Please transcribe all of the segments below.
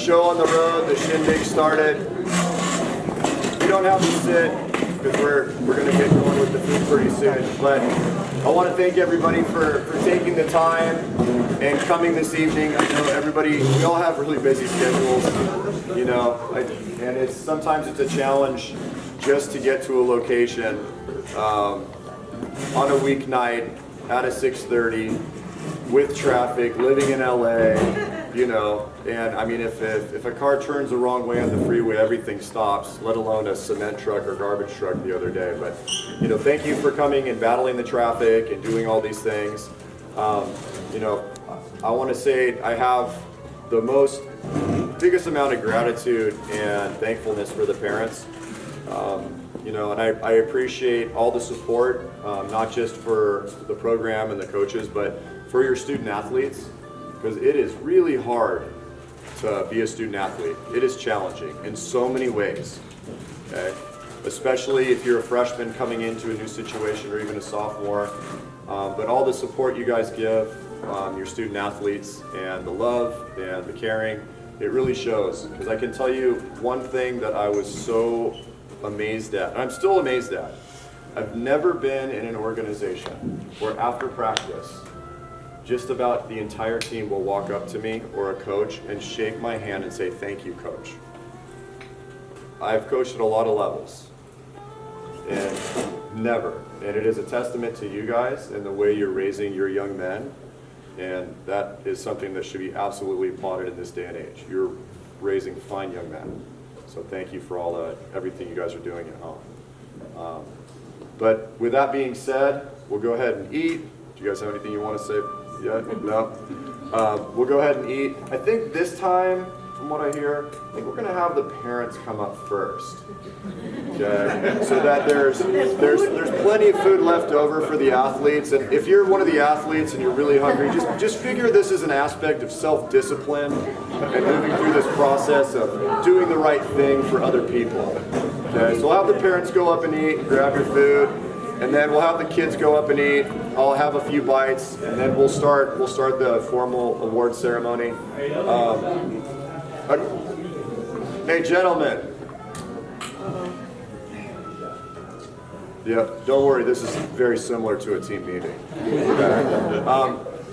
show on the road, the shindig started. You don't have to sit because we're going to get going with the food pretty soon. But I want to thank everybody for taking the time and coming this evening. I know everybody, we all have really busy schedules, you know, and sometimes it's a challenge just to get to a location on a weeknight at a 6:30 with traffic, living in LA, you know, and I mean, if a car turns the wrong way on the freeway, everything stops, let alone a cement truck or garbage truck the other day. But, you know, thank you for coming and battling the traffic and doing all these things. You know, I want to say I have the biggest amount of gratitude and thankfulness for the parents. You know, and I appreciate all the support, not just for the program and the coaches, but for your student athletes, because it is really hard to be a student athlete. It is challenging in so many ways, okay? Especially if you're a freshman coming into a new situation or even a sophomore. But all the support you guys give your student athletes and the love and the caring, it really shows. Because I can tell you one thing that I was so amazed at, and I'm still amazed at. I've never been in an organization where after practice, just about the entire team will walk up to me or a coach and shake my hand and say, "Thank you, coach." I've coached at a lot of levels, and never. And it is a testament to you guys and the way you're raising your young men, and that is something that should be absolutely applauded in this day and age. You're raising fine young men. So thank you for everything you guys are doing at home. But with that being said, we'll go ahead and eat. Do you guys have anything you want to say yet? No? We'll go ahead and eat. I think this time, from what I hear, I think we're going to have the parents come up first. Okay? So that there's plenty of food left over for the athletes. And if you're one of the athletes and you're really hungry, just figure this is an aspect of self-discipline and moving through this process of doing the right thing for other people. Okay? So we'll have the parents go up and eat, grab your food, and then we'll have the kids go up and eat. I'll have a few bites, and then we'll start the formal award ceremony. Hey, gentlemen. Yeah, don't worry, this is very similar to a team meeting. Okay.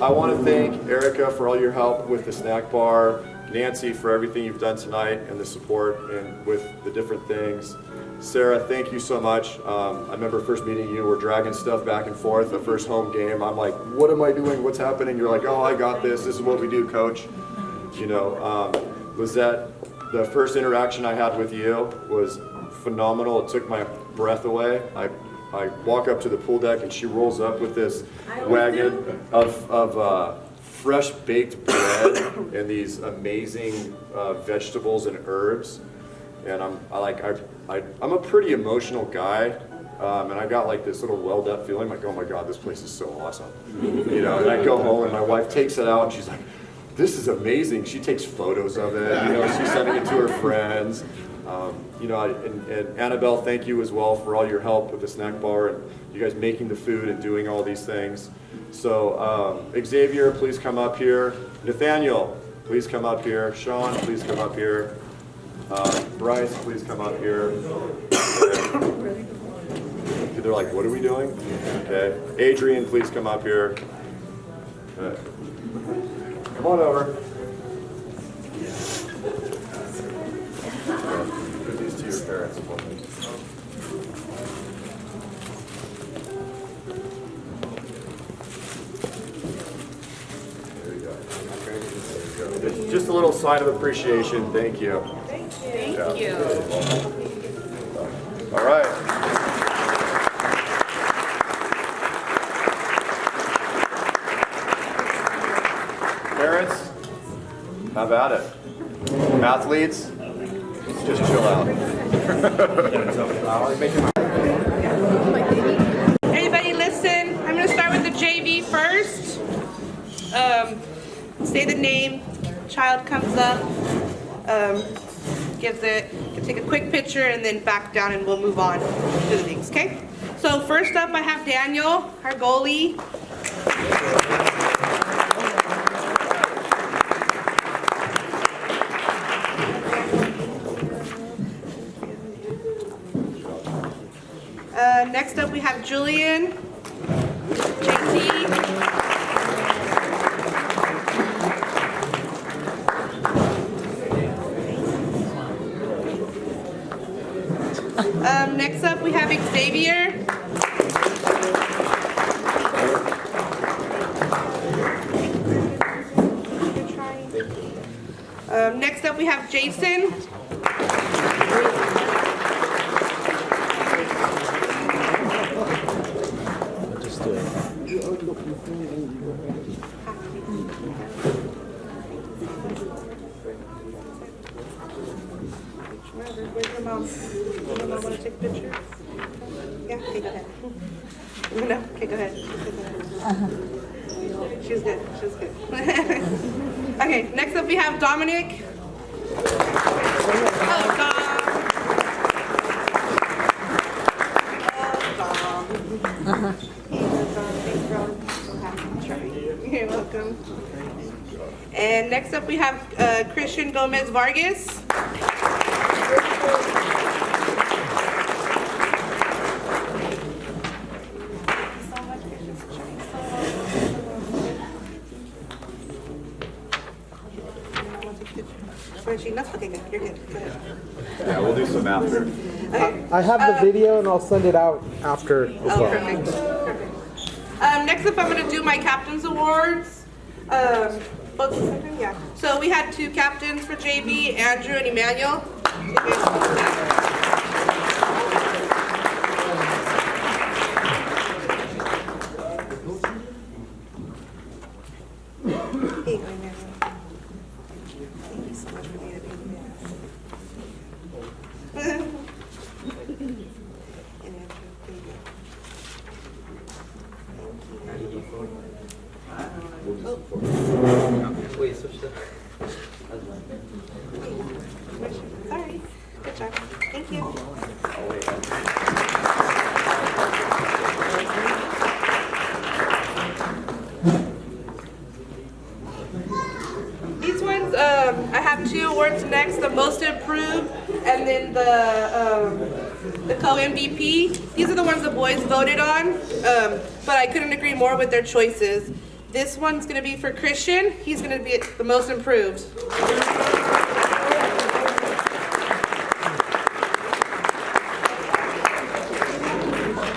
I want to thank Erica for all your help with the snack bar, Nancy for everything you've done tonight and the support and with the different things. Sarah, thank you so much. I remember first meeting you, we're dragging stuff back and forth, the first home game. I'm like, what am I doing? What's happening? You're like, oh, I got this. This is what we do, coach. You know, Lizette, the first interaction I had with you was phenomenal. It took my breath away. I walk up to the pool deck and she rolls up with this wagon of fresh baked bread and these amazing vegetables and herbs. And I'm a pretty emotional guy, and I got like this little welled up feeling like, oh my God, this place is so awesome. You know, and I go home and my wife takes it out and she's like, this is amazing. She takes photos of it, you know, she's sending it to her friends. You know, and Annabelle, thank you as well for all your help with the snack bar and you guys making the food and doing all these things. So Xavier, please come up here. Nathaniel, please come up here. Sean, please come up here. Bryce, please come up here. They're like, what are we doing? Okay. Adrian, please come up here. Okay. Come on over. Give these to your parents. There you go. Just a little sign of appreciation. Thank you. Thank you. All right. Parents, how about it? Athletes, just chill out. Everybody listen. I'm going to start with the JV first. Say the name. Child comes up. Take a quick picture and then back down and we'll move on to the things, okay? So first up I have Daniel, our goalie. Next up, we have Julian, JT. Next up, we have Xavier. Next up, we have Jason. Just do it. Where's your mom? Does your mom want to take a picture? Yeah, okay, go ahead. No, okay, go ahead. She's good, she's good. Okay, next up we have Dominic. Oh, Dom. You're welcome. And next up we have Christian Gomez Vargas. Okay, good. You're good. Go ahead. Yeah, we'll do some after. Okay. I have the video and I'll send it out after as Oh, well. perfect. Perfect. Next up, I'm going to do my captain's awards. Both the second, yeah. So we had 2 captains for JV, Andrew and Emmanuel. Here you go, Emmanuel. Thank you so much for being a baby man. And Andrew, there you go. Wait, switch the. Sorry. Good job. Thank you. These ones, I have 2 awards next, the most improved and then the co-MVP. These are the ones the boys voted on, but I couldn't agree more with their choices. This one's gonna be for Christian. He's gonna be the most improved.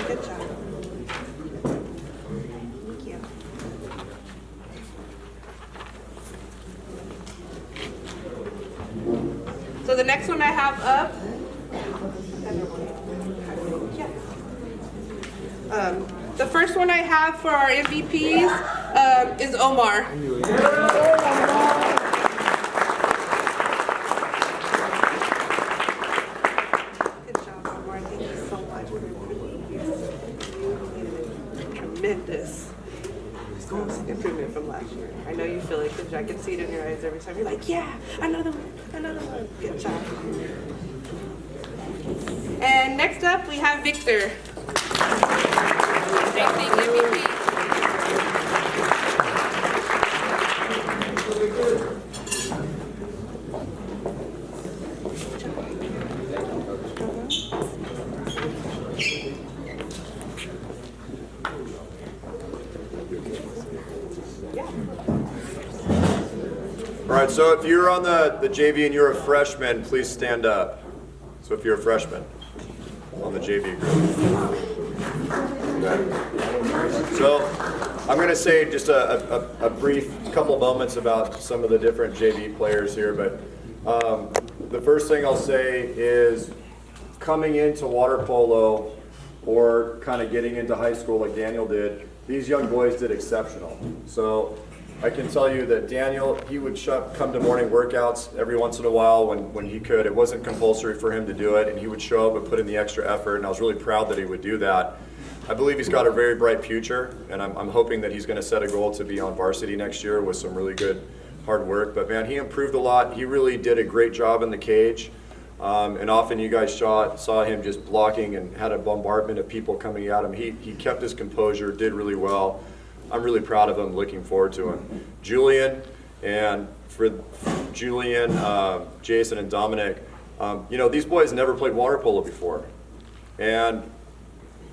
Good job. Thank you. So the next one I have up, the first one I have for our MVPs is Omar. Good job, Omar. Thank you so much for tremendous improvement from last year. I know you feel it because I can see it in your eyes every time. You're like, yeah, another one, another one. Good job. And next up, we have Victor. Same thing, MVP. All right, so if you're on the JV and you're a freshman, please stand up. So if you're a freshman on the JV group. Okay. So I'm going to say just a brief couple moments about some of the different JV players here, but the first thing I'll say is coming into water polo or kind of getting into high school like Daniel did, these young boys did exceptional. So I can tell you that Daniel, he would come to morning workouts every once in a while when he could. It wasn't compulsory for him to do it, and he would show up and put in the extra effort, and I was really proud that he would do that. I believe he's got a very bright future, and I'm hoping that he's going to set a goal to be on varsity next year with some really good hard work. But man, he improved a lot. He really did a great job in the cage, and often you guys saw him just blocking and had a bombardment of people coming at him. He kept his composure, did really well. I'm really proud of him, looking forward to him. Julian, and for Julian, Jason, and Dominic, you know, these boys never played water polo before. And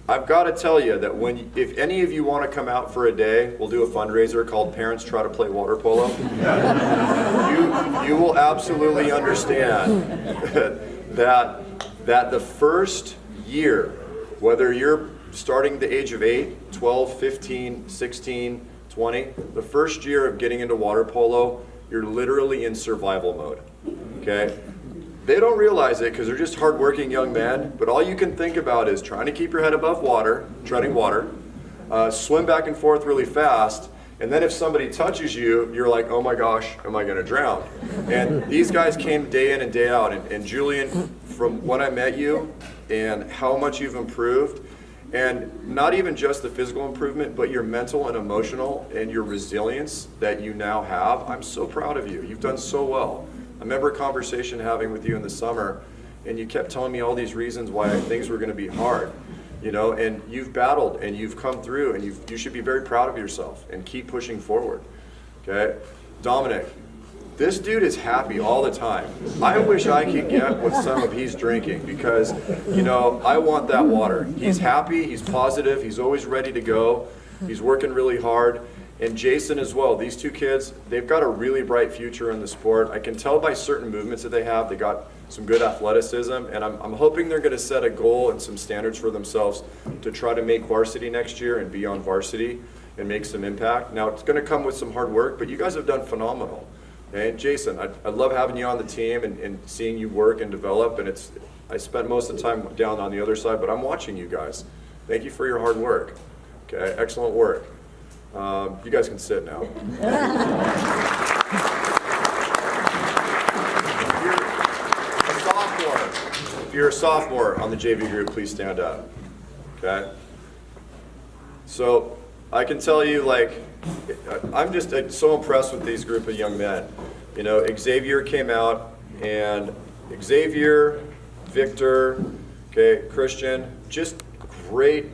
I've got to tell you that if any of you want to come out for a day, we'll do a fundraiser called Parents Try to Play Water Polo. You will absolutely understand that the first year, whether you're starting the age of 8, 12, 15, 16, 20, the first year of getting into water polo, you're literally in survival mode, okay? They don't realize it because they're just hardworking young men, but all you can think about is trying to keep your head above water, treading water, swim back and forth really fast, and then if somebody touches you, you're like, oh my gosh, am I gonna drown? And these guys came day in and day out, and Julian, from when I met you and how much you've improved, and not even just the physical improvement, but your mental and emotional and your resilience that you now have, I'm so proud of you. You've done so well. I remember a conversation having with you in the summer, and you kept telling me all these reasons why things were going to be hard, you know, and you've battled and you've come through, and you should be very proud of yourself and keep pushing forward, okay? Dominic, this dude is happy all the time. I wish I could get what some of he's drinking because, you know, I want that water. He's happy, he's positive, he's always ready to go, he's working really hard. And Jason as well, these two kids, they've got a really bright future in the sport. I can tell by certain movements that they have, they got some good athleticism, and I'm hoping they're gonna set a goal and some standards for themselves to try to make varsity next year and be on varsity and make some impact. Now, it's gonna come with some hard work, but you guys have done phenomenal. Okay? Jason, I love having you on the team and seeing you work and develop, and I spent most of the time down on the other side, but I'm watching you guys. Thank you for your hard work. Okay, excellent work. You guys can sit now. If you're a sophomore on the JV group, please stand up. Okay? So I can tell you, like, I'm just so impressed with these group of young men. You know, Xavier came out, and Xavier, Victor, okay, Christian, just great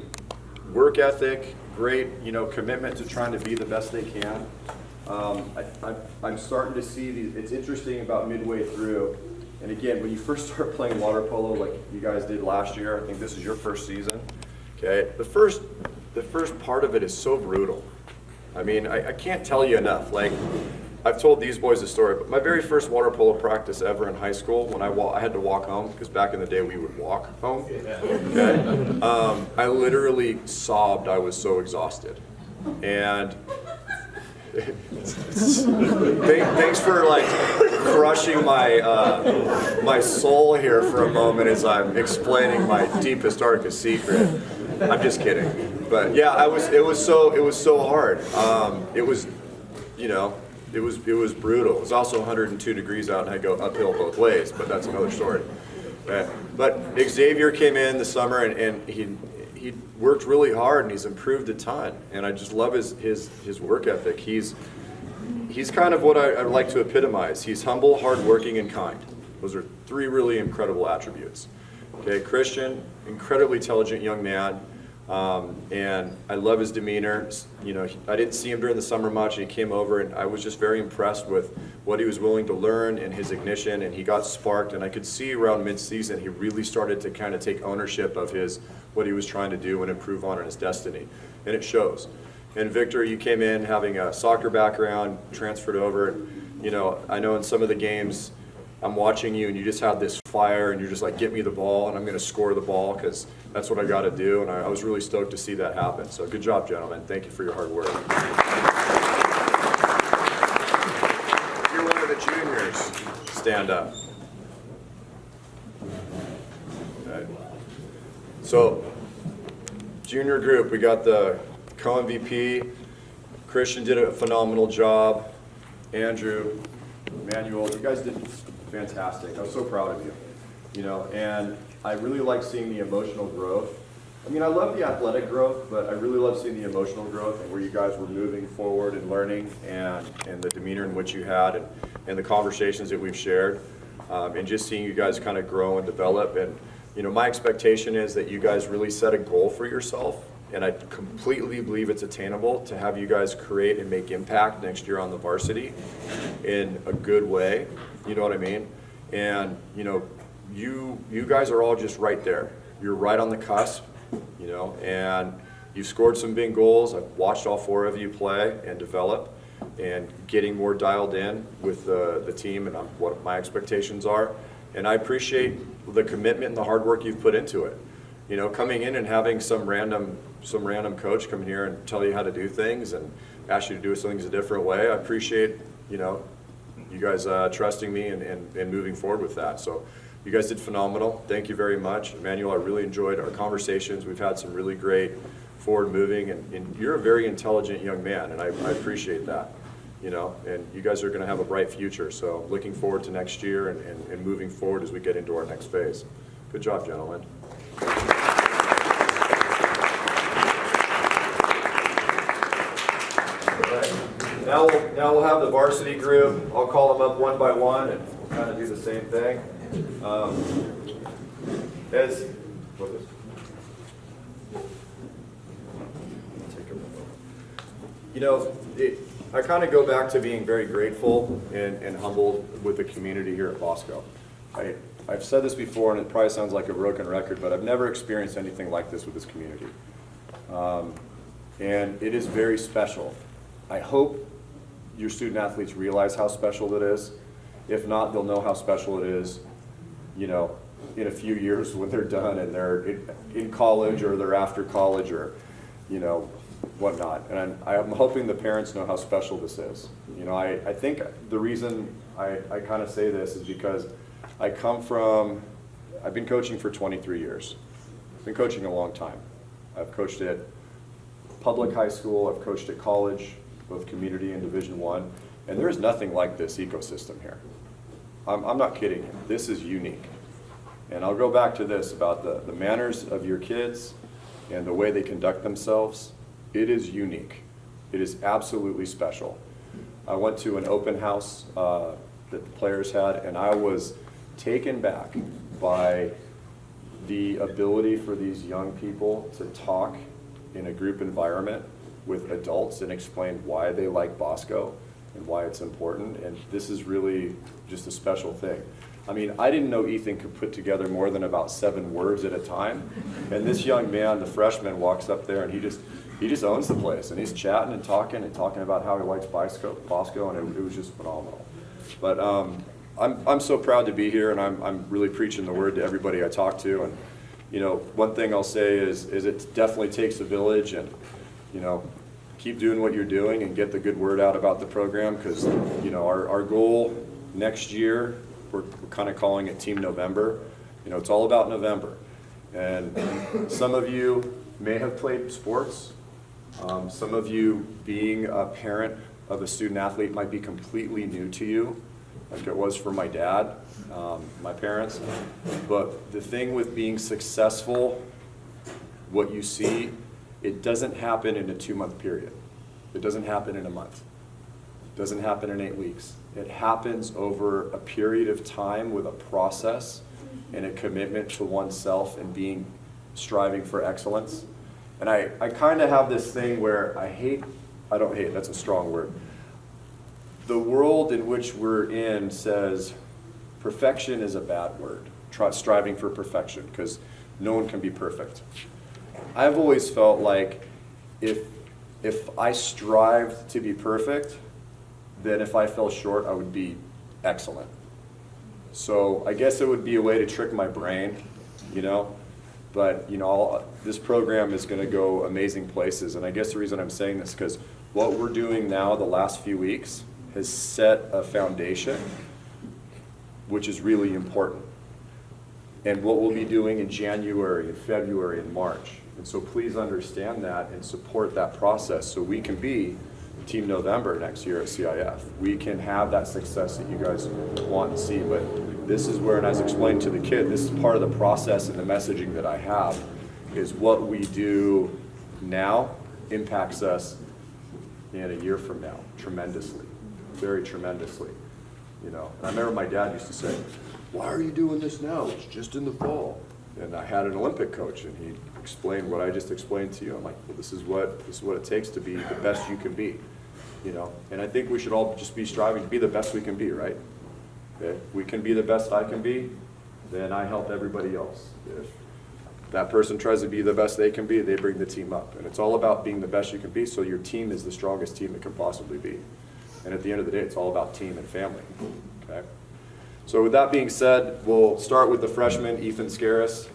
work ethic, great, you know, commitment to trying to be the best they can. I'm starting to see these, it's interesting about midway through, and again, when you first start playing water polo like you guys did last year, I think this is your first season, okay, the first part of it is so brutal. I mean, I can't tell you enough. Like, I've told these boys a story, but my very first water polo practice ever in high school, when I had to walk home, because back in the day we would walk home, okay? I literally sobbed. I was so exhausted. And thanks for like crushing my soul here for a moment as I'm explaining my deepest, darkest secret. I'm just kidding. But yeah, it was so hard. It was, you know, it was brutal. It was also 102 degrees out, and I go uphill both ways, but that's another story. But Xavier came in the summer, and he worked really hard, and he's improved a ton. And I just love his work ethic. He's kind of what I like to epitomize. He's humble, hardworking, and kind. Those are three really incredible attributes. Okay, Christian, incredibly intelligent young man. And I love his demeanor. You know, I didn't see him during the summer much, and he came over, and I was just very impressed with what he was willing to learn and his ignition, and he got sparked, and I could see around mid-season he really started to kind of take ownership of what he was trying to do and improve on in his destiny, and it shows. And Victor, you came in having a soccer background, transferred over. You know, I know in some of the games I'm watching you, and you just have this fire, and you're just like, get me the ball, and I'm going to score the ball, because that's what I got to do, and I was really stoked to see that happen. So good job, gentlemen. Thank you for your hard work. If you're one of the juniors, stand up. Okay. So, junior group, we got the co-MVP. Christian did a phenomenal job. Andrew, Manuel, you guys did fantastic. I was so proud of you. You know, and I really like seeing the emotional growth. I mean, I love the athletic growth, but I really love seeing the emotional growth and where you guys were moving forward and learning, and the demeanor in which you had, and the conversations that we've shared, and just seeing you guys kind of grow and develop. And, you know, my expectation is that you guys really set a goal for yourself, and I completely believe it's attainable to have you guys create and make impact next year on the varsity in a good way. You know what I mean? And, you know, you guys are all just right there. You're right on the cusp, you know, and you scored some big goals. I've watched all 4 of you play and develop and getting more dialed in with the team and what my expectations are. And I appreciate the commitment and the hard work you've put into it. You know, coming in and having some random coach come in here and tell you how to do things and ask you to do things a different way. I appreciate, you know, you guys trusting me and moving forward with that. So you guys did phenomenal. Thank you very much. Emmanuel, I really enjoyed our conversations. We've had some really great forward moving, and you're a very intelligent young man, and I appreciate that, you know, and you guys are going to have a bright future. So looking forward to next year and moving forward as we get into our next phase. Good job, gentlemen. Now we'll have the varsity group. I'll call them up one by one, and we'll kind of do the same thing. You know, I kind of go back to being very grateful and humbled with the community here at Bosco. I've said this before, and it probably sounds like a broken record, but I've never experienced anything like this with this community. And it is very special. I hope your student athletes realize how special it is. If not, they'll know how special it is, you know, in a few years when they're done and they're in college or they're after college or, you know, whatnot. And I'm hoping the parents know how special this is. You know, I think the reason I kind of say this is because I've been coaching for 23 years. I've been coaching a long time. I've coached at public high school, I've coached at college, both community and Division I, and there's nothing like this ecosystem here. I'm not kidding you. This is unique. And I'll go back to this about the manners of your kids and the way they conduct themselves. It is unique. It is absolutely special. I went to an open house that the players had, and I was taken back by the ability for these young people to talk in a group environment with adults and explain why they like Bosco and why it's important. And this is really just a special thing. I mean, I didn't know Ethan could put together more than about 7 words at a time. And this young man, the freshman, walks up there and he just owns the place. And he's chatting and talking about how he likes Bosco, and it was just phenomenal. But I'm so proud to be here, and I'm really preaching the word to everybody I talk to. And you know, one thing I'll say is it definitely takes a village, and you know, keep doing what you're doing and get the good word out about the program, because you know, our goal next year, we're kind of calling it Team November. You know, it's all about November. And some of you may have played sports. Some of you, being a parent of a student athlete, might be completely new to you, like it was for my dad, my parents. But the thing with being successful, what you see, it doesn't happen in a 2-month period. It doesn't happen in a month. It doesn't happen in 8 weeks. It happens over a period of time with a process and a commitment to oneself and striving for excellence. And I kind of have this thing where I don't hate, that's a strong word. The world in which we're in says perfection is a bad word, striving for perfection, because no one can be perfect. I've always felt like if I strived to be perfect, then if I fell short, I would be excellent. So I guess it would be a way to trick my brain, you know. But you know, this program is going to go amazing places, and I guess the reason I'm saying this is because what we're doing now the last few weeks has set a foundation, which is really important. And what we'll be doing in January and February and March. And so please understand that and support that process so we can be Team November next year at CIF. We can have that success that you guys want to see. But this is where, and as explained to the kid, this is part of the process and the messaging that I have, is what we do now impacts us in a year from now tremendously, very tremendously. You know, and I remember my dad used to say, "Why are you doing this now? It's just in the fall." And I had an Olympic coach, and he explained what I just explained to you. I'm like, well, this is what it takes to be the best you can be, you know. And I think we should all just be striving to be the best we can be, right? If we can be the best I can be, then I help everybody else. If That person tries to be the best they can be, they bring the team up. And it's all about being the best you can be, so your team is the strongest team it can possibly be. And at the end of the day, it's all about team and family, okay? So with that being said, we'll start with the freshman, Ethan Scaris.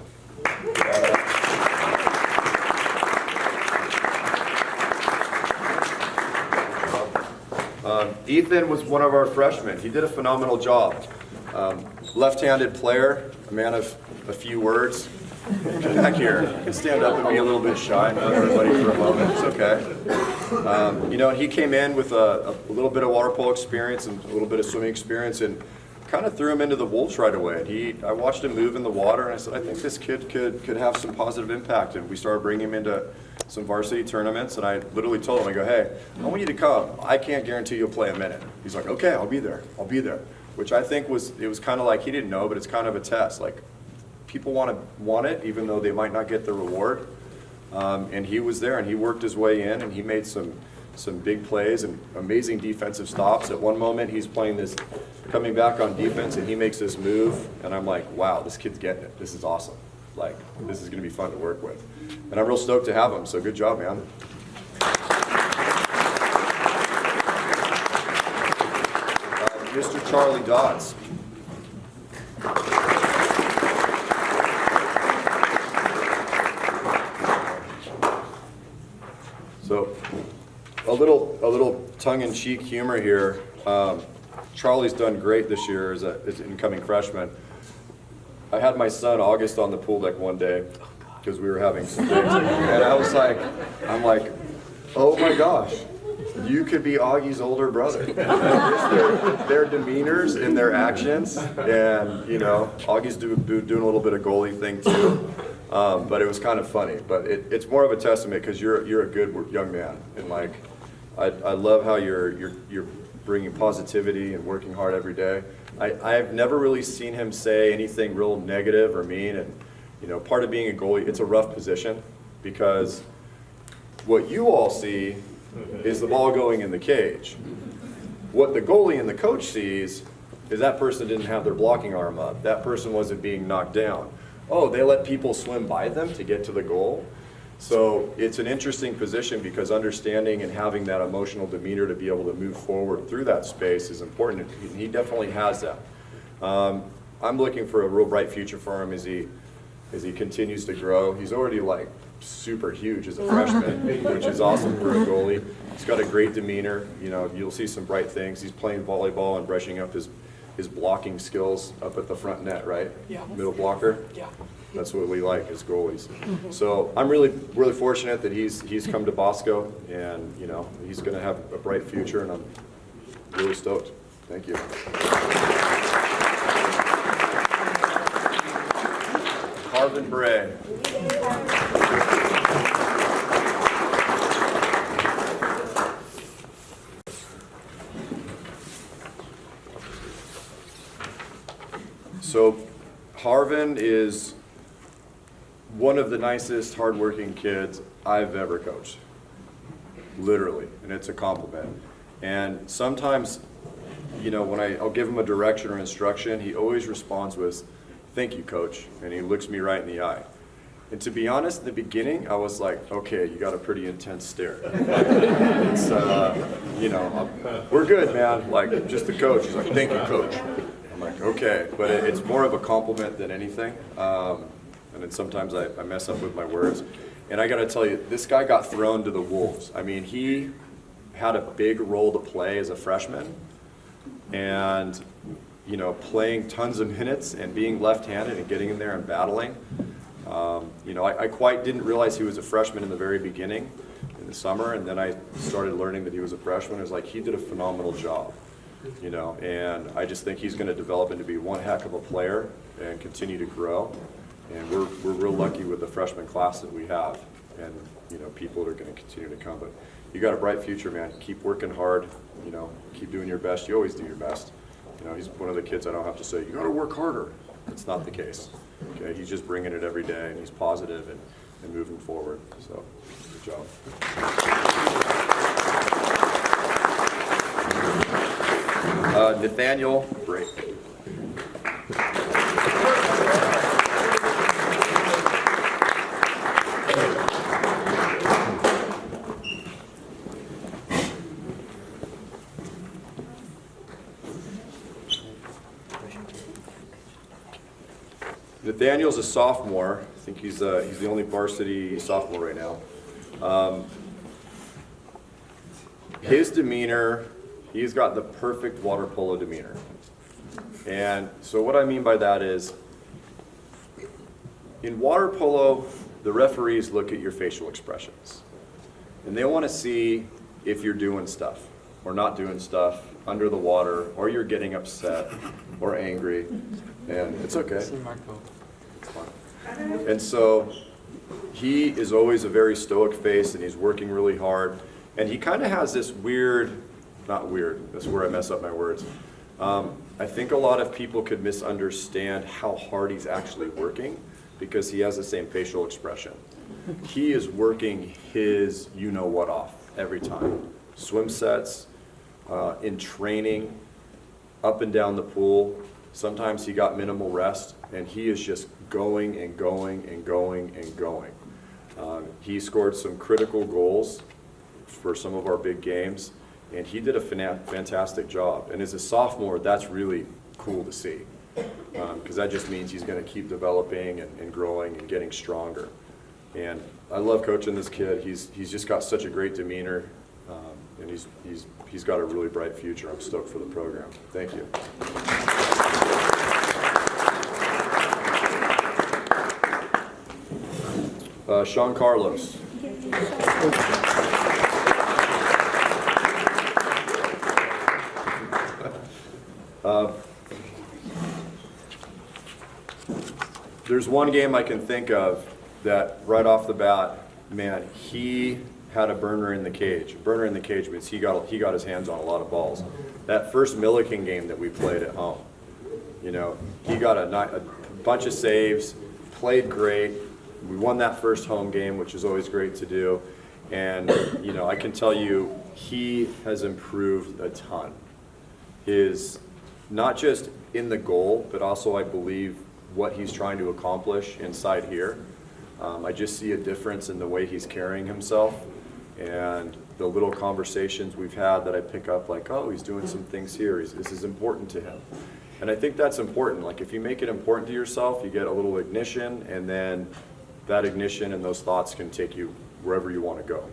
Ethan was one of our freshmen. He did a phenomenal job. Left-handed player, a man of a few words. Get back here. You can stand up and be a little bit shy, not everybody for a moment. It's okay. You know, he came in with a little bit of water polo experience and a little bit of swimming experience, and kind of threw him into the wolves right away. I watched him move in the water, and I said, I think this kid could have some positive impact. And we started bringing him into some varsity tournaments, and I literally told him, I go, hey, I want you to come. I can't guarantee you'll play a minute. He's like, okay, I'll be there. I'll be there. Which I think was kind of like, he didn't know, but it's kind of a test. Like, people want it, even though they might not get the reward. And he was there, and he worked his way in, and he made some big plays and amazing defensive stops. At one moment, he's playing this, coming back on defense, and he makes this move, and I'm like, wow, this kid's getting it. This is awesome. Like, this is going to be fun to work with. And I'm real stoked to have him, so good job, man. Mr. Charlie Dodds. So, a little tongue-in-cheek humor here. Charlie's done great this year as an incoming freshman. I had my son August on the pool deck one day because we were having some things, and I'm like, oh my gosh, you could be Augie's older brother. Just their demeanors and their actions, and you know, Augie's doing a little bit of goalie thing too. But it was kind of funny. But it's more of a testament because you're a good young man, and like I love how you're bringing positivity and working hard every day. I've never really seen him say anything real negative or mean, and you know, part of being a goalie, it's a rough position because what you all see is the ball going in the cage. What the goalie and the coach sees is that person didn't have their blocking arm up. That person wasn't being knocked down. Oh, they let people swim by them to get to the goal. So it's an interesting position because understanding and having that emotional demeanor to be able to move forward through that space is important. He definitely has that. I'm looking for a real bright future for him as he continues to grow. He's already like super huge as a freshman, which is awesome for a goalie. He's got a great demeanor. You know, you'll see some bright things. He's playing volleyball and brushing up his blocking skills up at the front net, right? Yeah. Middle blocker. Yeah. That's what we like as goalies. So I'm really fortunate that he's come to Bosco, and you know, he's going to have a bright future, and I'm really stoked. Thank you. Harvin Bray. So Harvin is one of the nicest, hardworking kids I've ever coached, literally, and it's a compliment. And sometimes, you know, when I'll give him a direction or instruction, he always responds with, "Thank you, coach," and he looks me right in the eye. And to be honest, in the beginning, I was like, okay, you got a pretty intense stare. It's, you know, we're good, man, like, just the coach. He's like, "Thank you, coach." I'm like, okay, but it's more of a compliment than anything. And then sometimes I mess up with my words. And I gotta tell you, this guy got thrown to the wolves. I mean, he had a big role to play as a freshman, and you know, playing tons of minutes and being left-handed and getting in there and battling. You know, I quite didn't realize he was a freshman in the very beginning, in the summer, and then I started learning that he was a freshman. It was like, he did a phenomenal job, you know, and I just think he's gonna develop into be one heck of a player and continue to grow. And we're real lucky with the freshman class that we have, and you know, people are going to continue to come. But you got a bright future, man. Keep working hard. You know, keep doing your best. You always do your best. You know, he's one of the kids I don't have to say, you got to work harder. It's not the case. Okay, he's just bringing it every day, and he's positive and moving forward. So, good job. Nathaniel Brake. Nathaniel's a sophomore. I think he's the only varsity sophomore right now. His demeanor, he's got the perfect water polo demeanor. And so what I mean by that is, in water polo, the referees look at your facial expressions. And they want to see if you're doing stuff or not doing stuff under the water, or you're getting upset or angry. And it's okay. It's fine. And so he is always a very stoic face, and he's working really hard. And he kind of has this not weird, that's where I mess up my words. I think a lot of people could misunderstand how hard he's actually working because he has the same facial expression. He is working his you-know-what off every time. Swim sets, in training, up and down the pool. Sometimes he got minimal rest, and he is just going and going and going and going. He scored some critical goals for some of our big games, and he did a fantastic job. And as a sophomore, that's really cool to see, because that just means he's going to keep developing and growing and getting stronger. And I love coaching this kid. He's just got such a great demeanor, and he's got a really bright future. I'm stoked for the program. Thank you. Sean Carlos. There's one game I can think of that right off the bat, man, he had a burner in the cage. A burner in the cage means he got his hands on a lot of balls. That first Milliken game that we played at home, you know, he got a bunch of saves, played great. We won that first home game, which is always great to do. And, you know, I can tell you he has improved a ton. His, not just in the goal, but also I believe what he's trying to accomplish inside here. I just see a difference in the way he's carrying himself and the little conversations we've had that I pick up, like, oh, he's doing some things here. This is important to him. And I think that's important. Like, if you make it important to yourself, you get a little ignition, and then that ignition and those thoughts can take you wherever you want to go.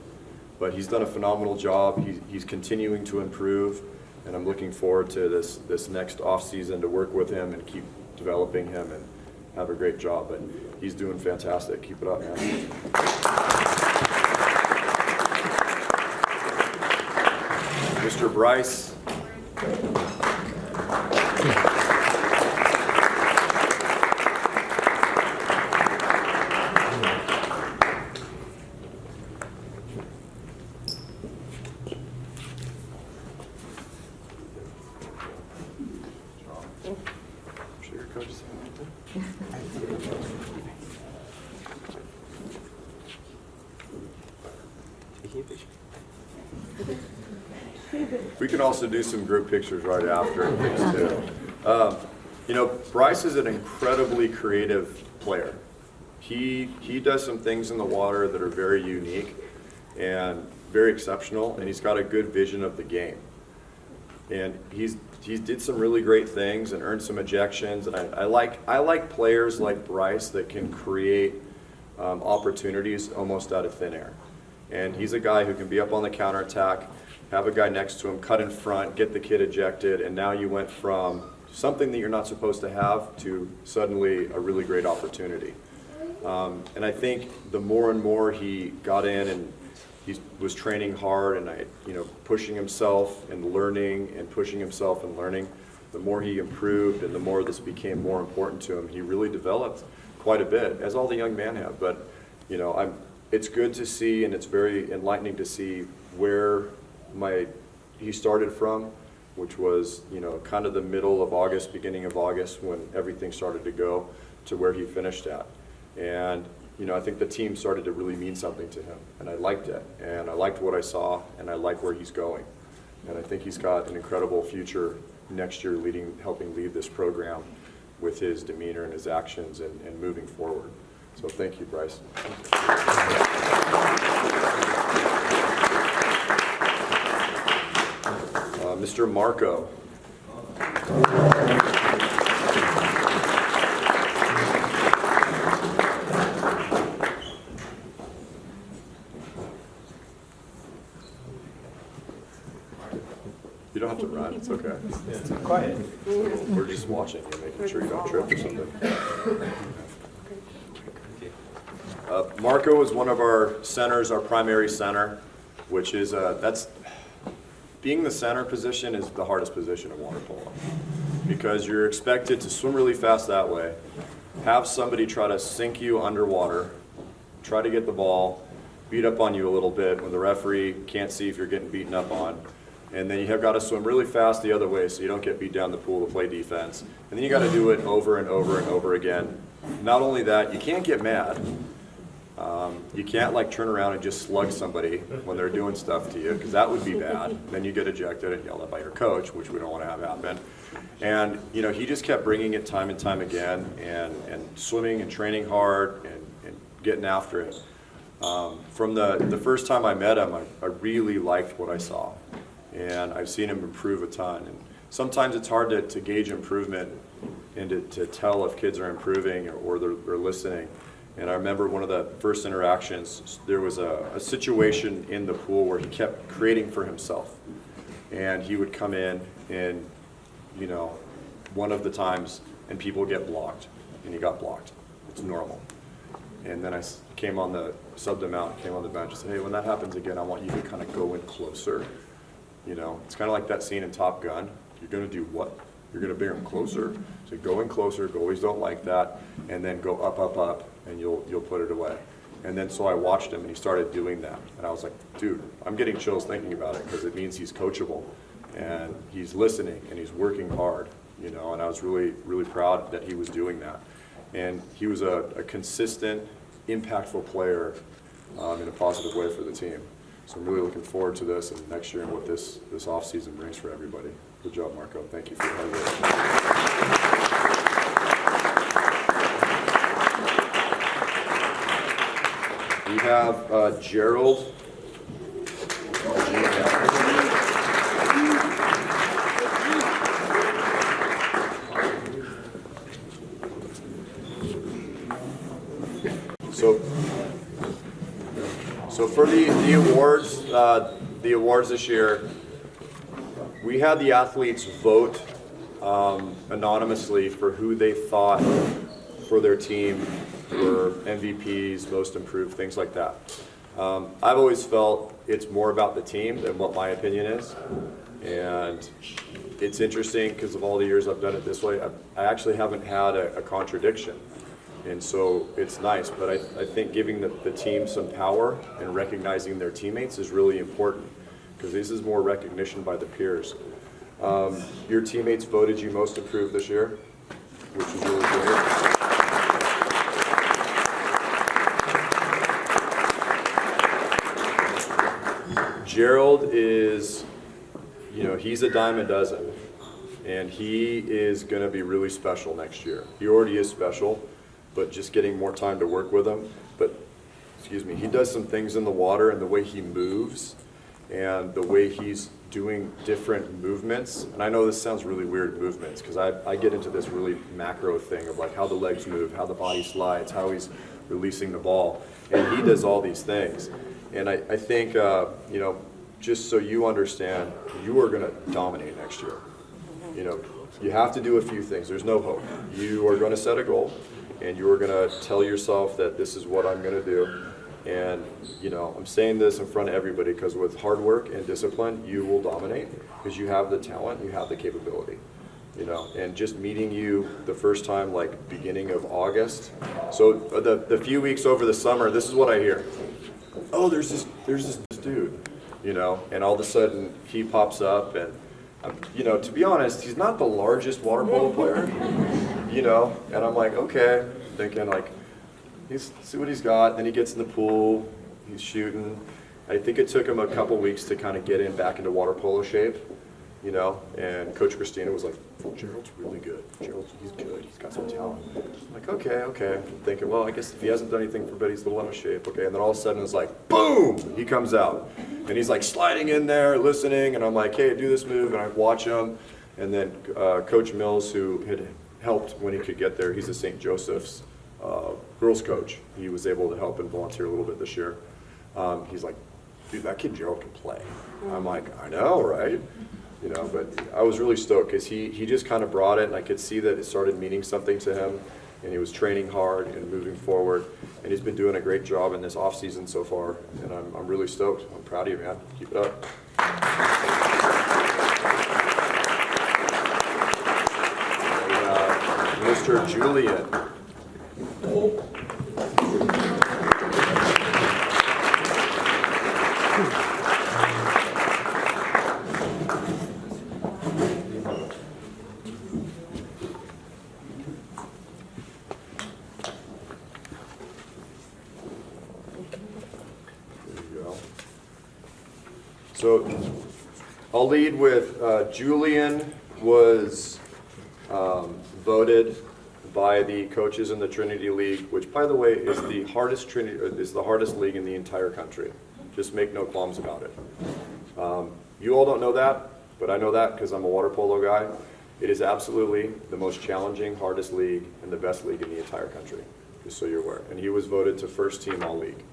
But he's done a phenomenal job. He's continuing to improve, and I'm looking forward to this next off season to work with him and keep developing him and have a great job. But he's doing fantastic. Keep it up, man. Mr. Bryce. We can also do some group pictures right after and things too. You know, Bryce is an incredibly creative player. He does some things in the water that are very unique and very exceptional, and he's got a good vision of the game. And he did some really great things and earned some ejections. And I like players like Bryce that can create opportunities almost out of thin air. And he's a guy who can be up on the counterattack, have a guy next to him, cut in front, get the kid ejected, and now you went from something that you're not supposed to have to suddenly a really great opportunity. And I think the more and more he got in and he was training hard and pushing himself and learning and pushing himself and learning, the more he improved and the more this became more important to him. He really developed quite a bit, as all the young men have. But it's good to see, and it's very enlightening to see where he started from, which was kind of the middle of August, beginning of August, when everything started to go, to where he finished at. And I think the team started to really mean something to him, and I liked it, and I liked what I saw, and I like where he's going. And I think he's got an incredible future next year helping lead this program with his demeanor and his actions and moving forward. So thank you, Bryce. Mr. Marco. run. It's okay. It's quiet. We're just watching you, making sure you don't trip or something. Marco is one of our centers, our primary center, which is, being the center position is the hardest position in water polo because you're expected to swim really fast that way, have somebody try to sink you underwater, try to get the ball, beat up on you a little bit when the referee can't see if you're getting beaten up on, and then you have got to swim really fast the other way so you don't get beat down the pool to play defense, and then you got to do it over and over and over again. Not only that, you can't get mad. You can't like turn around and just slug somebody when they're doing stuff to you because that would be bad. Then you get ejected and yelled at by your coach, which we don't want to have happen. And he just kept bringing it time and time again and swimming and training hard and getting after it. From the first time I met him, I really liked what I saw. And I've seen him improve a ton. And sometimes it's hard to gauge improvement and to tell if kids are improving or they're listening. And I remember one of the first interactions, there was a situation in the pool where he kept creating for himself. And he would come in and, one of the times, and people get blocked. And he got blocked. It's normal. And then I came on the, subbed him out, came on the bench and said, hey, when that happens again, I want you to kind of go in closer. It's kind of like that scene in Top Gun. You're going to do what? You're going to bring him closer. So go in closer, goalies don't like that, and then go up, up, up, and you'll put it away. And then so I watched him and he started doing that. And I was like, dude, I'm getting chills thinking about it because it means he's coachable and he's listening and he's working hard, and I was really, really proud that he was doing that. And he was a consistent, impactful player in a positive way for the team. So I'm really looking forward to this and next year and what this off season brings for everybody. Good job, Marco. Thank you for your hard work. We have Gerald. So for the awards this year, we had the athletes vote anonymously for who they thought for their team were MVPs, most improved, things like that. I've always felt it's more about the team than what my opinion is. And it's interesting because of all the years I've done it this way, I actually haven't had a contradiction. And so it's nice, but I think giving the team some power and recognizing their teammates is really important because this is more recognition by the peers. Your teammates voted you most improved this year, which is really great. Gerald is, he's a dime a dozen, and he is going to be really special next year. He already is special, but just getting more time to work with him. But, he does some things in the water and the way he moves and the way he's doing different movements. And I know this sounds really weird, movements, because I get into this really macro thing of like how the legs move, how the body slides, how he's releasing the ball. And he does all these things. And I think, just so you understand, you are going to dominate next year. You have to do a few things. There's no hope. You are going to set a goal. And you are going to tell yourself that this is what I'm going to do. And, I'm saying this in front of everybody because with hard work and discipline, you will dominate because you have the talent, you have the capability, and just meeting you the first time, like beginning of August. So the few weeks over the summer, this is what I hear. Oh, there's this dude, and all of a sudden he pops up and, to be honest, he's not the largest water polo player. And I'm like, okay, thinking like, see what he's got. Then he gets in the pool, he's shooting. I think it took him a couple weeks to kind of get back into water polo shape, and Coach Christina was like, Gerald's really good. He's good, he's got some talent. I'm like, okay. I'm thinking, well, I guess if he hasn't done anything for a bit, he's a little out of shape, okay. And then all of a sudden it's like, boom, he comes out. And he's like sliding in there, listening, and I'm like, hey, do this move, and I watch him. And then Coach Mills, who had helped when he could get there. He's a St. Joseph's girls coach. He was able to help and volunteer a little bit this year. He's like, dude, that kid Gerald can play. I'm like, I know, right? you know, but I was really stoked because he just kind of brought it, and I could see that it started meaning something to him, and he was training hard and moving forward, and he's been doing a great job in this off season so far, and I'm really stoked. I'm proud of you, man. Keep it up. And, Mr. Julian. So I'll lead with Julian was voted by the coaches in the Trinity League, which, by the way, is the hardest league in the entire country. Just make no qualms about it. You all don't know that, but I know that because I'm a water polo guy. It is absolutely the most challenging, hardest league, and the best league in the entire country, just so you're aware. And he was voted to first team all league.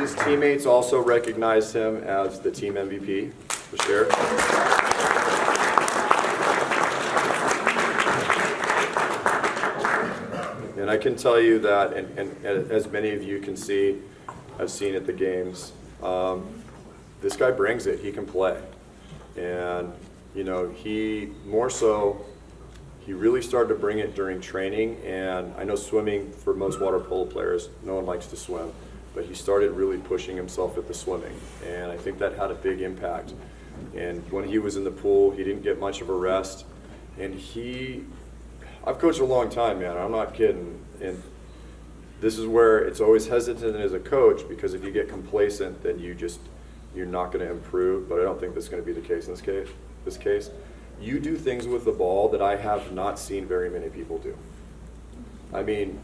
His teammates also recognized him as the team MVP for sure. And I can tell you that, and as many of you can see, I've seen at the games, this guy brings it. He can play. And, you know, he really started to bring it during training. And I know swimming, for most water polo players, no one likes to swim. But he started really pushing himself at the swimming, and I think that had a big impact. And when he was in the pool, he didn't get much of a rest, and I've coached a long time, man, I'm not kidding, and this is where it's always hesitant as a coach, because if you get complacent, then you're not going to improve, but I don't think that's going to be the case in this case. You do things with the ball that I have not seen very many people do. I mean,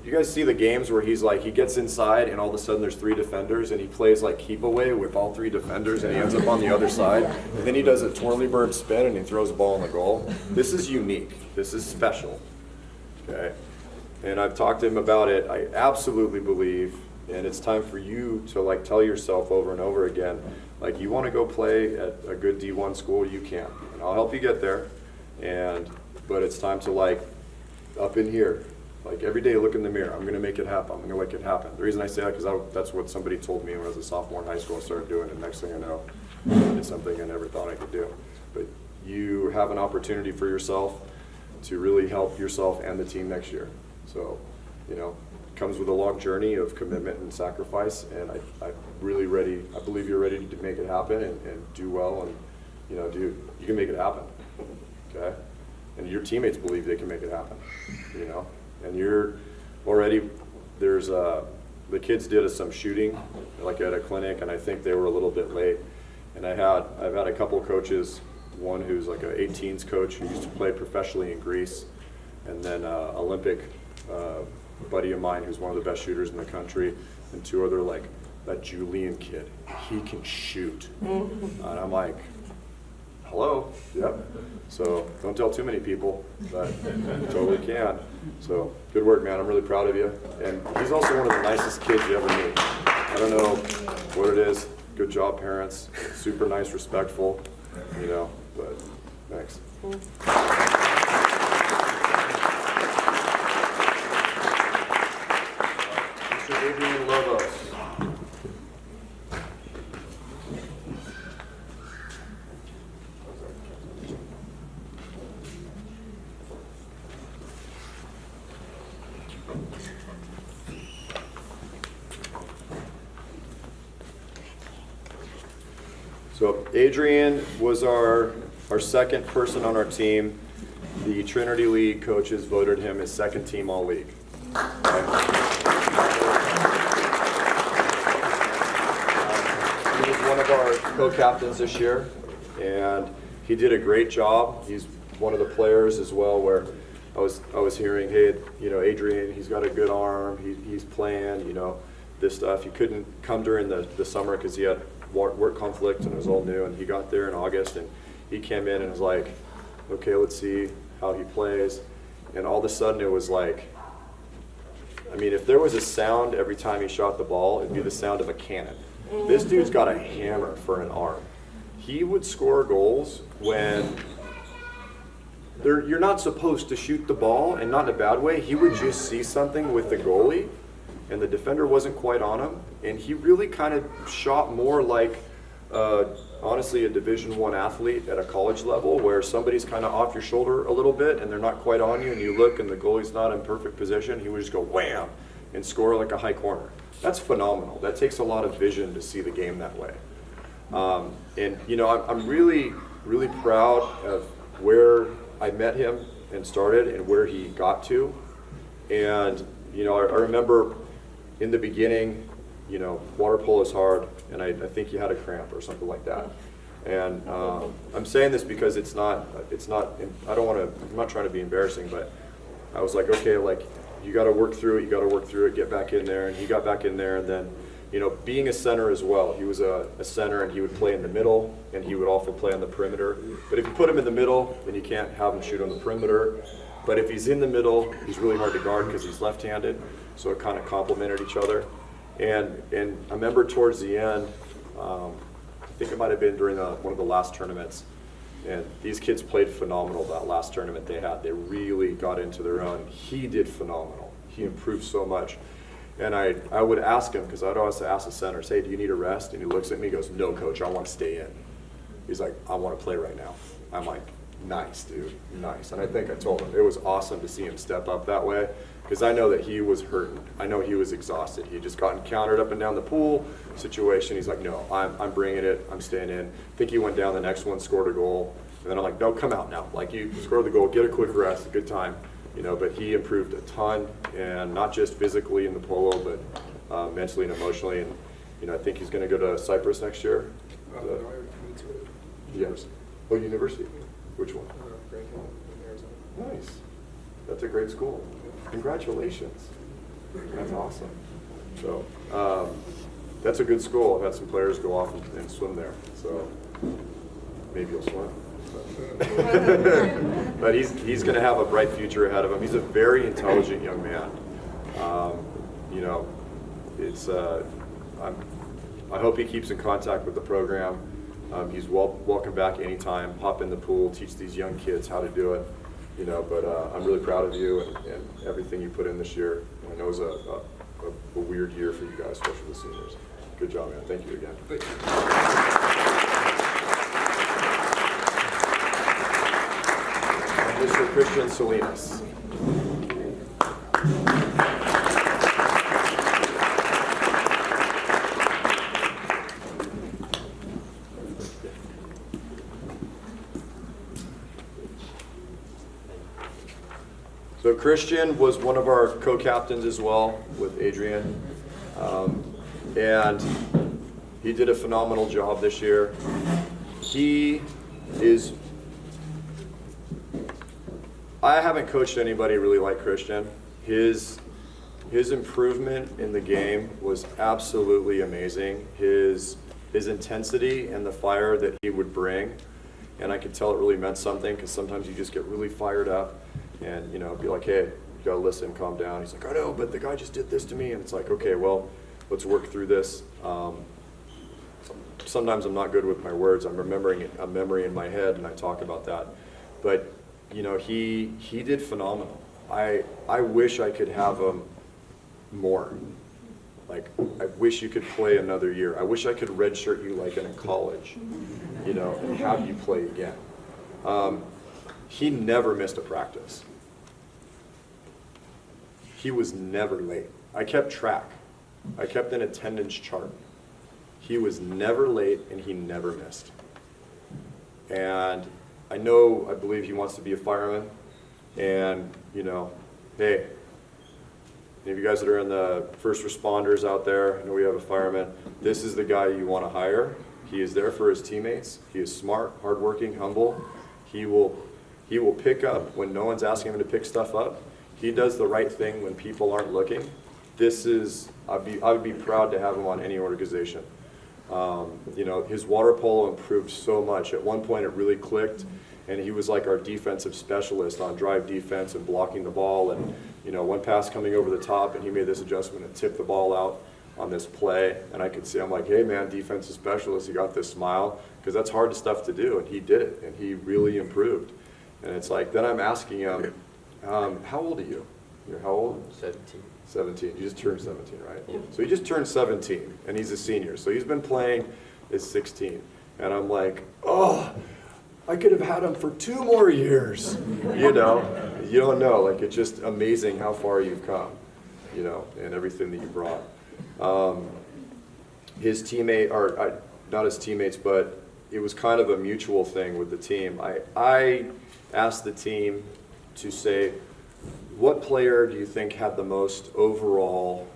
you guys see the games where he gets inside and all of a sudden there's 3 defenders and he plays like keep away with all 3 defenders and he ends up on the other side, and then he does a twirly bird spin and he throws a ball in the goal. This is unique. This is special. Okay? And I've talked to him about it. I absolutely believe, and it's time for you to tell yourself over and over again, you want to go play at a good D1 school, you can. And I'll help you get there. But it's time to up in here. Every day, look in the mirror. I'm going to make it happen. I'm going to make it happen. The reason I say that because that's what somebody told me when I was a sophomore in high school. I started doing it. Next thing I know, it's something I never thought I could do. But you have an opportunity for yourself to really help yourself and the team next year. So, you know, it comes with a long journey of commitment and sacrifice. And I'm really ready. I believe you're ready to make it happen and do well. And, you know, dude, you can make it happen. Okay? And your teammates believe they can make it happen. You know? And you're already, the kids did some shooting, at a clinic, and I think they were a little bit late. And I've had a couple coaches, one who's an 18s coach who used to play professionally in Greece, and then Olympic buddy of mine who's one of the best shooters in the country, and 2 other that Julian kid, he can shoot. And I'm like, hello, yep. So don't tell too many people, but you totally can. So good work, man. I'm really proud of you. And he's also one of the nicest kids you ever meet. I don't know what it is. Good job, parents. Super nice, respectful, you know, but thanks. Mr. Adrian Lobos. So Adrian was our second person on our team. The Trinity League coaches voted him as second team all league. Okay. He was one of our co-captains this year, and he did a great job. He's one of the players as well where I was hearing, hey, you know, Adrian, he's got a good arm, he's playing, you know, this stuff. He couldn't come during the summer because he had work conflict and it was all new, and he got there in August and he came in and was like, okay, let's see how he plays. And all of a sudden it was like, I mean, if there was a sound every time he shot the ball, it'd be the sound of a cannon. This dude's got a hammer for an arm. He would score goals when you're not supposed to shoot the ball, and not in a bad way. He would just see something with the goalie, and the defender wasn't quite on him, and he really kind of shot more like, honestly, a Division I athlete at a college level, where somebody's kind of off your shoulder a little bit, and they're not quite on you, and you look, and the goalie's not in perfect position. He would just go wham and score like a high corner. That's phenomenal. That takes a lot of vision to see the game that way. And you know, I'm really, really proud of where I met him and started and where he got to. And you know, I remember in the beginning, you know, water polo is hard, and I think he had a cramp or something like that. And I'm saying this because it's not, I'm not trying to be embarrassing, but I was like, okay, like, you got to work through it, get back in there. And he got back in there, and then, you know, being a center as well. He was a center, and he would play in the middle, and he would also play on the perimeter. But if you put him in the middle, then you can't have him shoot on the perimeter. But if he's in the middle, he's really hard to guard because he's left-handed, so it kind of complemented each other. And I remember towards the end, I think it might have been during one of the last tournaments, and these kids played phenomenal that last tournament they had. They really got into their own. He did phenomenal. He improved so much. And I would ask him, because I'd always ask the centers, hey, do you need a rest? And he looks at me and goes, no, coach, I want to stay in. He's like, I want to play right now. I'm like, nice, dude, nice. And I think I told him, it was awesome to see him step up that way, because I know that he was hurting. I know he was exhausted. He had just gotten countered up and down the pool situation. He's like, no, I'm bringing it. I'm staying in. I think he went down the next one, scored a goal. And then I'm like, no, come out now. Like, you scored the goal, get a quick rest, a good time. You know, but he improved a ton, and not just physically in the polo, but mentally and emotionally. And, you know, I think he's going to go to Cyprus next year. Yes. Oh, university? Which one? Nice. That's a great school. Congratulations. That's awesome. So that's a good school. I've had some players go off and swim there. So maybe you'll swim. But he's going to have a bright future ahead of him. He's a very intelligent young man. You know, it's I hope he keeps in contact with the program. He's welcome back anytime. Hop in the pool, teach these young kids how to do it. You know, but I'm really proud of you and everything you put in this year. I know it was a weird year for you guys, especially the seniors. Good job, man. Thank you again. Thank you. Mr. Christian Salinas. So Christian was one of our co-captains as well with Adrian, and he did a phenomenal job this year. I haven't coached anybody really like Christian. His improvement in the game was absolutely amazing. His intensity and the fire that he would bring, and I could tell it really meant something, because sometimes you just get really fired up and, you know, be like, hey, you gotta listen, calm down. He's like, I know, but the guy just did this to me. And it's like, okay, well, let's work through this. Sometimes I'm not good with my words. I'm remembering a memory in my head, and I talk about that. But, you know, he did phenomenal. I wish I could have him more. Like, I wish you could play another year. I wish I could redshirt you like in college, you know, and have you play again. He never missed a practice. He was never late. I kept track. I kept an attendance chart. He was never late, and he never missed. And I believe he wants to be a fireman. And, you know, hey, any of you guys that are in the first responders out there, I know we have a fireman. This is the guy you want to hire. He is there for his teammates. He is smart, hardworking, humble. He will pick up when no one's asking him to pick stuff up. He does the right thing when people aren't looking. I would be proud to have him on any organization. You know, his water polo improved so much. At one point it really clicked, and he was like our defensive specialist on drive defense and blocking the ball. And one pass coming over the top, and he made this adjustment and tipped the ball out on this play. And I could see, I'm like, hey man, defensive specialist, he got this smile, because that's hard stuff to do, and he did it, and he really improved. And it's like, then I'm asking him, how old are you? You're how old? 17. 17. You just turned 17, right? Yeah. So he just turned 17, and he's a senior. So he's been playing at 16. And I'm like, oh, I could have had him for 2 more years. You don't know. Like, it's just amazing how far you've come, and everything that you brought. His teammate, or not his teammates, but it was kind of a mutual thing with the team. I asked the team to say, what player do you think had the most overall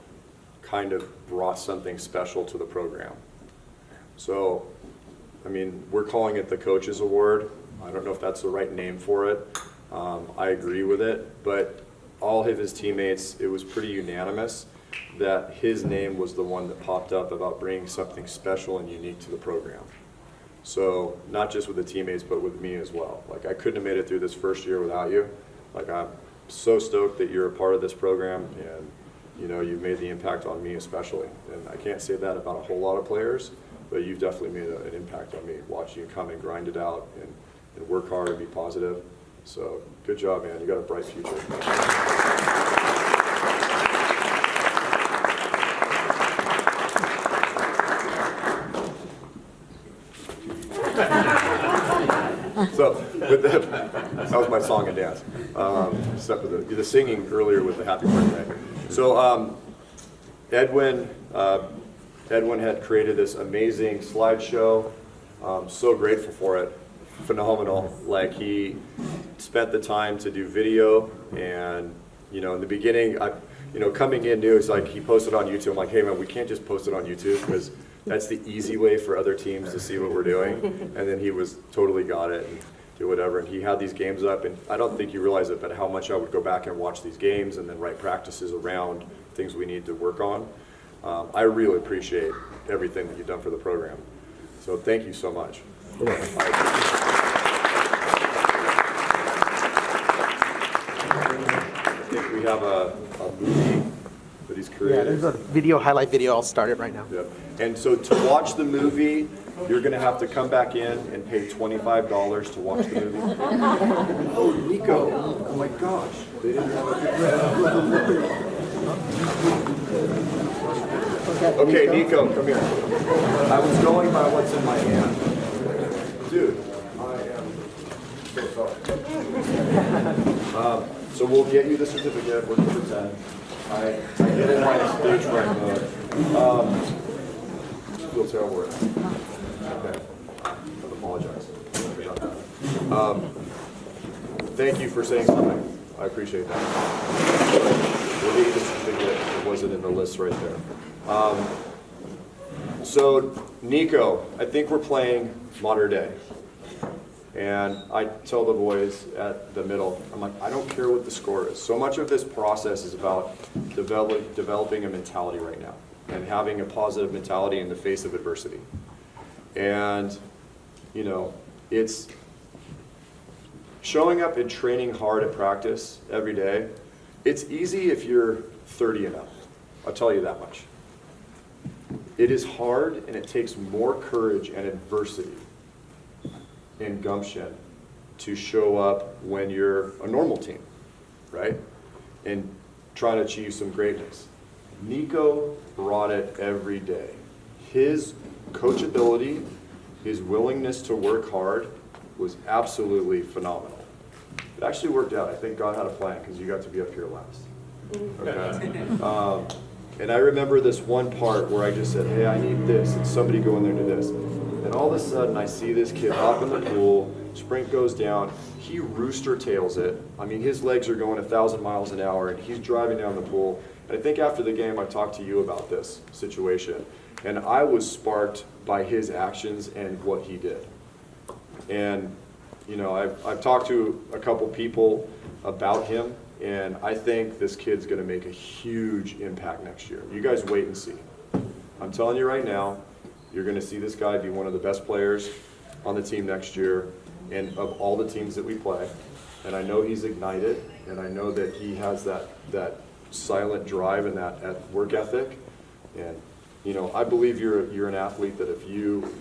kind of brought something special to the program? So, I mean, we're calling it the Coaches Award. I don't know if that's the right name for it. I agree with it, but all of his teammates, it was pretty unanimous that his name was the one that popped up about bringing something special and unique to the program. So, not just with the teammates, but with me as well. Like, I couldn't have made it through this first year without you. Like, I'm so stoked that you're a part of this program, and you've made the impact on me especially. And I can't say that about a whole lot of players, but you've definitely made an impact on me, watching you come and grind it out and work hard and be positive. So good job, man. You got a bright future. So with that was my song and dance. Except for the singing earlier with the happy birthday. So Edwin had created this amazing slideshow. So grateful for it. Phenomenal. Like, he spent the time to do video, and in the beginning, coming in new, it's like he posted on YouTube. I'm like, hey man, we can't just post it on YouTube, because that's the easy way for other teams to see what we're doing. And then he was totally got it and do whatever. And he had these games up, and I don't think you realize it, but how much I would go back and watch these games and then write practices around things we need to work on. I really appreciate everything that you've done for the program. So thank you so much. I think we have a movie that he's created. Yeah, there's a highlight video. I'll start it right now. Yep. And so to watch the movie, you're going to have to come back in and pay $25 to watch the movie. Oh, Nico. Oh my gosh. They didn't have Okay, Nico, come here. I was going by what's in my hand. Dude, I am so sorry. So we'll get you the certificate. We're going to pretend. I get in my stage fright mode. Feel terrible right now. Okay. I apologize. Thank you for saying something. I appreciate that. We'll get you the certificate. It wasn't in the list right there. So, Nico, I think we're playing modern day. And I tell the boys at the middle, I'm like, I don't care what the score is. So much of this process is about developing a mentality right now and having a positive mentality in the face of adversity. And, it's showing up and training hard at practice every day. It's easy if you're 30 and up. I'll tell you that much. It is hard, and it takes more courage and adversity and gumption to show up when you're a normal team, right? And trying to achieve some greatness. Nico brought it every day. His coachability, his willingness to work hard was absolutely phenomenal. It actually worked out. I think God had a plan, because you got to be up here last. Okay. And I remember this one part where I just said, hey, I need this, and somebody go in there and do this. And all of a sudden, I see this kid hop in the pool, sprint goes down, he rooster tails it. I mean, his legs are going 1,000 miles an hour, and he's driving down the pool. And I think after the game, I talked to you about this situation. And I was sparked by his actions and what he did. And, I've talked to a couple people about him, and I think this kid's going to make a huge impact next year. You guys wait and see. I'm telling you right now, you're going to see this guy be one of the best players on the team next year, and of all the teams that we play. And I know he's ignited, and I know that he has that silent drive and that work ethic. And you know, I believe you're an athlete that if you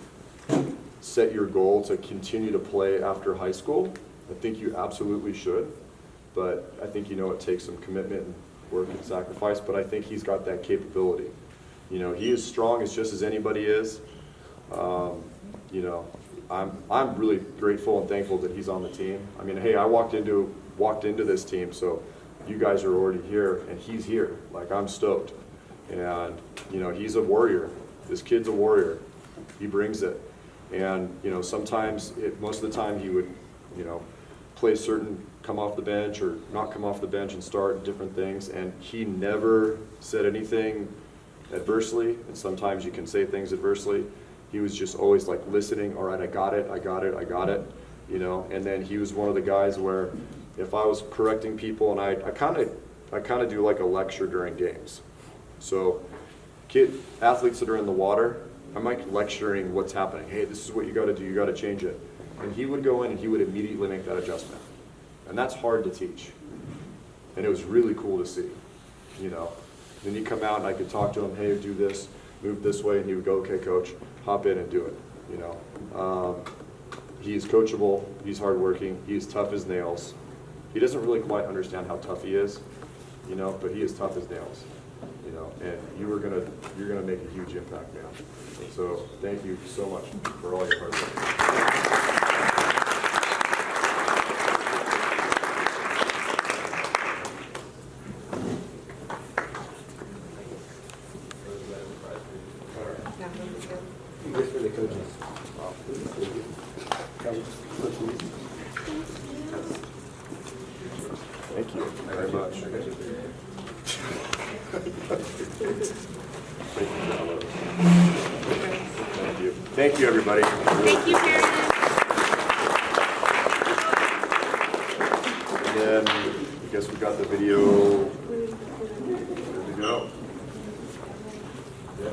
set your goal to continue to play after high school, I think you absolutely should. But I think, you know, it takes some commitment and work and sacrifice, but I think he's got that capability. You know, he is strong as just as anybody is. You know, I'm really grateful and thankful that he's on the team. I mean, hey, I walked into this team, so you guys are already here, and he's here. Like, I'm stoked. And, you know, he's a warrior. This kid's a warrior. He brings it. And, you know, sometimes, most of the time he would, you know, come off the bench or not come off the bench and start different things. And he never said anything adversely. And sometimes you can say things adversely. He was just always like listening. All right, I got it. You know, and then he was one of the guys where if I was correcting people, and I kind of do like a lecture during games. So athletes that are in the water, I'm like lecturing what's happening. Hey, this is what you got to do. You got to change it. And he would go in and he would immediately make that adjustment. And that's hard to teach. And it was really cool to see, you know. Then he'd come out and I could talk to him, hey, do this, move this way, and he would go, okay, coach, hop in and do it, you know. He's coachable, he's hardworking, he's tough as nails. He doesn't really quite understand how tough he is, you know, but he is tough as nails, you know, and you're gonna make a huge impact, man. So thank you so much for all your hard work. Thank you very much. Thank you. Thank you, everybody. Thank you, Karen. And then I guess we got the video ready to go. Yeah.